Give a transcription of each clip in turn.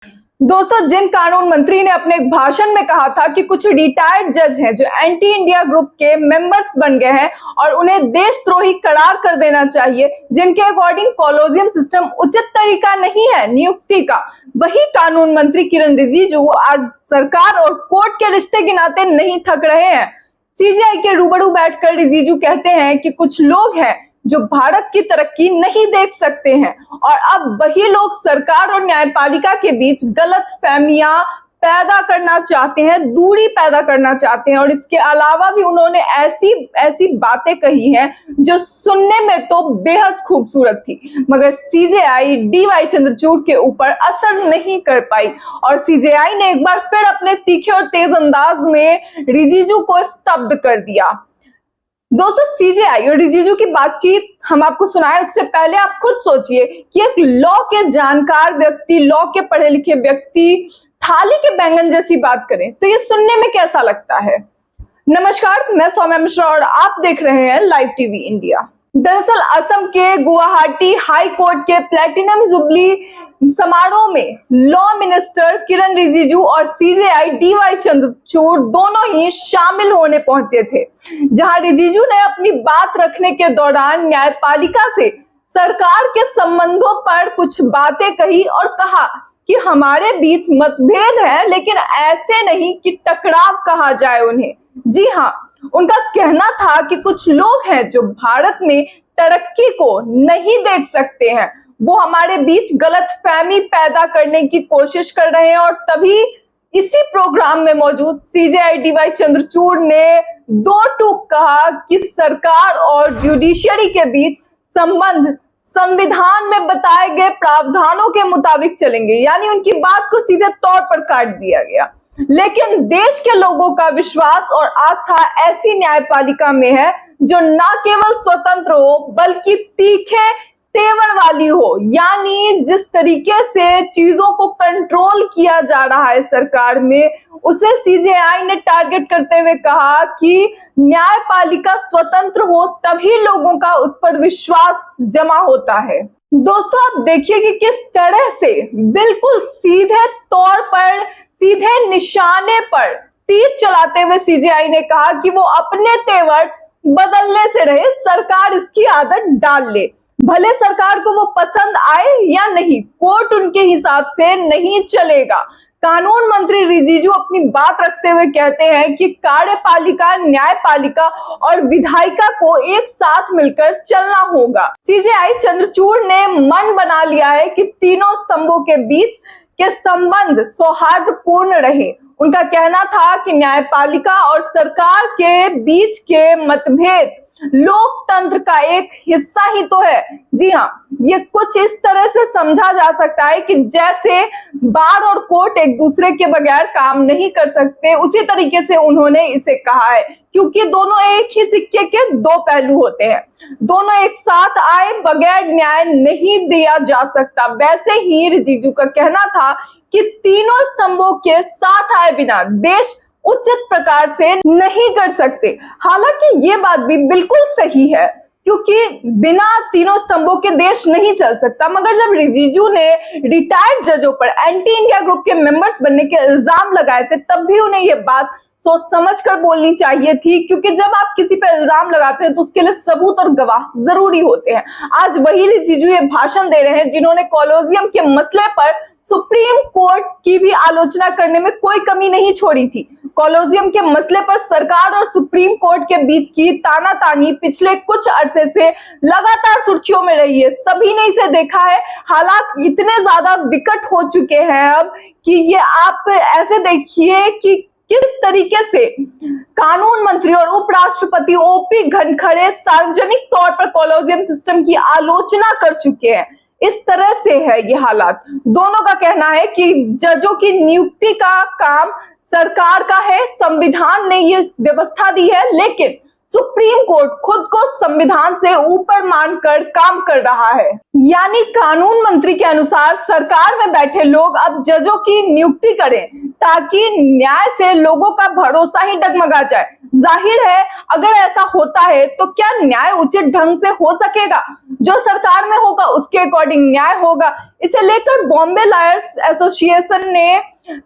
दोस्तों, जिन कानून मंत्री ने अपने एक भाषण में कहा था कि कुछ रिटायर्ड जज हैं जो एंटी इंडिया ग्रुप के मेंबर्स बन गए हैं और उन्हें देशद्रोही करार कर देना चाहिए, जिनके अकॉर्डिंग कॉलोजियम सिस्टम उचित तरीका नहीं है नियुक्ति का, वही कानून मंत्री किरण रिजिजू आज सरकार और कोर्ट के रिश्ते के नाते नहीं थक रहे हैं। सीजेआई के रूबरू बैठकर रिजिजू कहते हैं कि कुछ लोग हैं जो भारत की तरक्की नहीं देख सकते हैं और अब वही लोग सरकार और न्यायपालिका के बीच गलतफहमियां पैदा करना चाहते हैं, दूरी पैदा करना चाहते हैं। और इसके अलावा भी उन्होंने ऐसी बातें कही हैं जो सुनने में तो बेहद खूबसूरत थी, मगर सीजेआई डीवाई चंद्रचूड़ के ऊपर असर नहीं कर पाई और सीजेआई ने एक बार फिर अपने तीखे और तेज अंदाज में रिजिजू को स्तब्ध कर दिया। दोस्तों, सीजेआई और रिजिजू की बातचीत हम आपको सुनाए, उससे पहले आप खुद सोचिए कि एक लॉ के जानकार व्यक्ति, लॉ के पढ़े लिखे व्यक्ति थाली के बैंगन जैसी बात करें तो ये सुनने में कैसा लगता है। नमस्कार, मैं सौम्या मिश्रा और आप देख रहे हैं लाइव टीवी इंडिया। दरअसल असम के गुवाहाटी हाई कोर्ट के प्लेटिनम जुबली समारोह में लॉ मिनिस्टर किरण रिजिजू और सीजेआई डीवाई चंद्रचूड़ दोनों ही शामिल होने पहुंचे थे, जहां रिजिजू ने अपनी बात रखने के दौरान न्यायपालिका से सरकार के संबंधों पर कुछ बातें कही और कहा कि हमारे बीच मतभेद है, लेकिन ऐसे नहीं कि टकराव कहा जाए उन्हें। जी हाँ, उनका कहना था कि कुछ लोग हैं जो भारत में तरक्की को नहीं देख सकते हैं, वो हमारे बीच गलतफहमी पैदा करने की कोशिश कर रहे हैं। और तभी इसी प्रोग्राम में मौजूद सीजेआई डीवाई चंद्रचूड़ ने दो टूक कहा कि सरकार और जुडिशरी के बीच संबंध संविधान में बताए गए प्रावधानों के मुताबिक चलेंगे, यानी उनकी बात को सीधे तौर पर काट दिया गया। लेकिन देश के लोगों का विश्वास और आस्था ऐसी न्यायपालिका में है जो न केवल स्वतंत्र हो बल्कि तीखे तेवर वाली हो, यानी जिस तरीके से चीजों को कंट्रोल किया जा रहा है सरकार में, उसे सीजेआई ने टारगेट करते हुए कहा कि न्यायपालिका स्वतंत्र हो तभी लोगों का उस पर विश्वास जमा होता है। दोस्तों, आप देखिए कि किस तरह से बिल्कुल सीधे तौर पर, सीधे निशाने पर तीर चलाते हुए सीजेआई ने कहा कि वो अपने तेवर बदलने से रहे, सरकार इसकी आदत डाल ले, भले सरकार को वो पसंद आए या नहीं, कोर्ट उनके हिसाब से नहीं चलेगा। कानून मंत्री रिजिजू अपनी बात रखते हुए कहते हैं कि कार्यपालिका, न्यायपालिका और विधायिका को एक साथ मिलकर चलना होगा। सीजेआई चंद्रचूड़ ने मन बना लिया है कि तीनों स्तंभों के बीच के संबंध सौहार्दपूर्ण रहे। उनका कहना था कि न्यायपालिका और सरकार के बीच के मतभेद लोकतंत्र का एक हिस्सा ही तो है। जी हाँ, ये कुछ इस तरह से समझा जा सकता है कि जैसे बार और कोर्ट एक दूसरे के बगैर काम नहीं कर सकते, उसी तरीके से उन्होंने इसे कहा है, क्योंकि दोनों एक ही सिक्के के दो पहलू होते हैं। दोनों एक साथ आए बगैर न्याय नहीं दिया जा सकता। वैसे ही रिजिजू का कहना था कि तीनों स्तंभों के साथ आए बिना देश उचित प्रकार से नहीं कर सकते। हालांकि ये बात भी बिल्कुल सही है, क्योंकि बिना तीनों स्तंभों के देश नहीं चल सकता। मगर जब रिजिजू ने रिटायर्ड जजों पर एंटी इंडिया ग्रुप के मेंबर्स बनने के इल्जाम लगाए थे, तब भी उन्हें ये बात सोच समझ कर बोलनी चाहिए थी, क्योंकि जब आप किसी पर इल्जाम लगाते हैं तो उसके लिए सबूत और गवाह जरूरी होते हैं। आज वही रिजिजू ये भाषण दे रहे हैं जिन्होंने कॉलोजियम के मसले पर सुप्रीम कोर्ट की भी आलोचना करने में कोई कमी नहीं छोड़ी थी। कॉलोजियम के मसले पर सरकार और सुप्रीम कोर्ट के बीच की तानातानी पिछले कुछ अरसे से लगातार सुर्खियों में रही है। सभी ने इसे देखा है। हालात इतने ज्यादा विकट हो चुके हैं अब कि ये आप ऐसे देखिए कि किस तरीके से कानून मंत्री और उपराष्ट्रपति ओपी धनखड़ सार्वजनिक तौर पर कॉलोजियम सिस्टम की आलोचना कर चुके हैं। इस तरह से है ये हालात। दोनों का कहना है कि जजों की नियुक्ति का काम सरकार का है, संविधान ने ये व्यवस्था दी है, लेकिन सुप्रीम कोर्ट खुद को संविधान से ऊपर मानकर काम कर रहा है। यानी कानून मंत्री के अनुसार सरकार में बैठे लोग अब जजों की नियुक्ति करें ताकि न्याय से लोगों का भरोसा ही डगमगा जाए। जाहिर है अगर ऐसा होता है तो क्या न्याय उचित ढंग से हो सकेगा? जो सरकार में होगा उसके अकॉर्डिंग न्याय होगा। इसे लेकर बॉम्बे लॉयर्स एसोसिएशन ने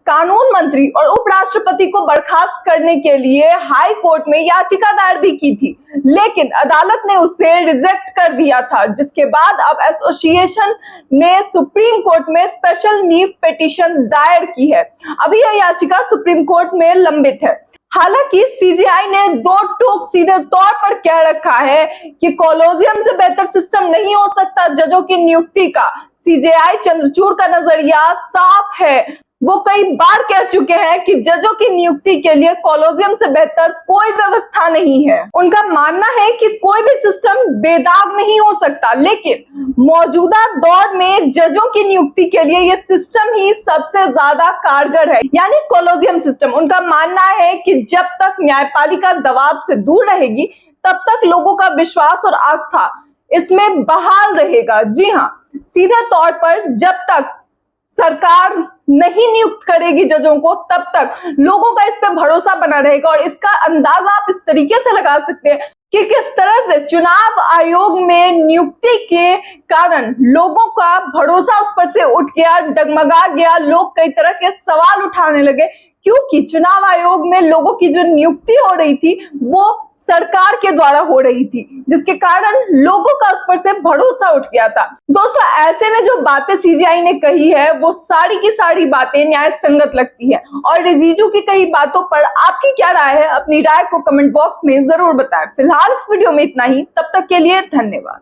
कानून मंत्री और उपराष्ट्रपति को बर्खास्त करने के लिए हाई कोर्ट में याचिका दायर भी की थी, लेकिन अदालत ने उसे रिजेक्ट कर दिया था, जिसके बाद अब एसोसिएशन ने सुप्रीम कोर्ट में स्पेशल लीव पिटीशन दायर की है। अभी यह याचिका सुप्रीम कोर्ट में लंबित है। हालांकि सीजेआई ने दो टूक सीधे तौर पर कह रखा है कि कॉलोजियम से बेहतर सिस्टम नहीं हो सकता जजों की नियुक्ति का। सीजेआई चंद्रचूड़ का नजरिया साफ है। वो कई बार कह चुके हैं कि जजों की नियुक्ति के लिए कॉलोजियम से बेहतर कोई व्यवस्था नहीं है। उनका मानना है कि कोई भी सिस्टम बेदाग नहीं हो सकता, लेकिन मौजूदा दौर में जजों की नियुक्ति के लिए यह सिस्टम ही सबसे ज्यादा कारगर है, यानी कॉलोजियम सिस्टम। उनका मानना है कि जब तक न्यायपालिका दबाव से दूर रहेगी तब तक लोगों का विश्वास और आस्था इसमें बहाल रहेगा। जी हाँ, सीधे तौर पर जब तक सरकार नहीं नियुक्त करेगी जजों को तब तक लोगों का इस पे भरोसा बना रहेगा। और इसका अंदाजा आप इस तरीके से लगा सकते हैं कि किस तरह से चुनाव आयोग में नियुक्ति के कारण लोगों का भरोसा उस पर से उठ गया, डगमगा गया। लोग कई तरह के सवाल उठाने लगे क्योंकि चुनाव आयोग में लोगों की जो नियुक्ति हो रही थी वो सरकार के द्वारा हो रही थी, जिसके कारण लोगों का उस पर से भरोसा उठ गया था। दोस्तों, ऐसे में जो बातें सीजेआई ने कही है वो सारी की सारी बातें न्याय संगत लगती है। और रिजिजू की कई बातों पर आपकी क्या राय है? अपनी राय को कमेंट बॉक्स में जरूर बताएं। फिलहाल इस वीडियो में इतना ही, तब तक के लिए धन्यवाद।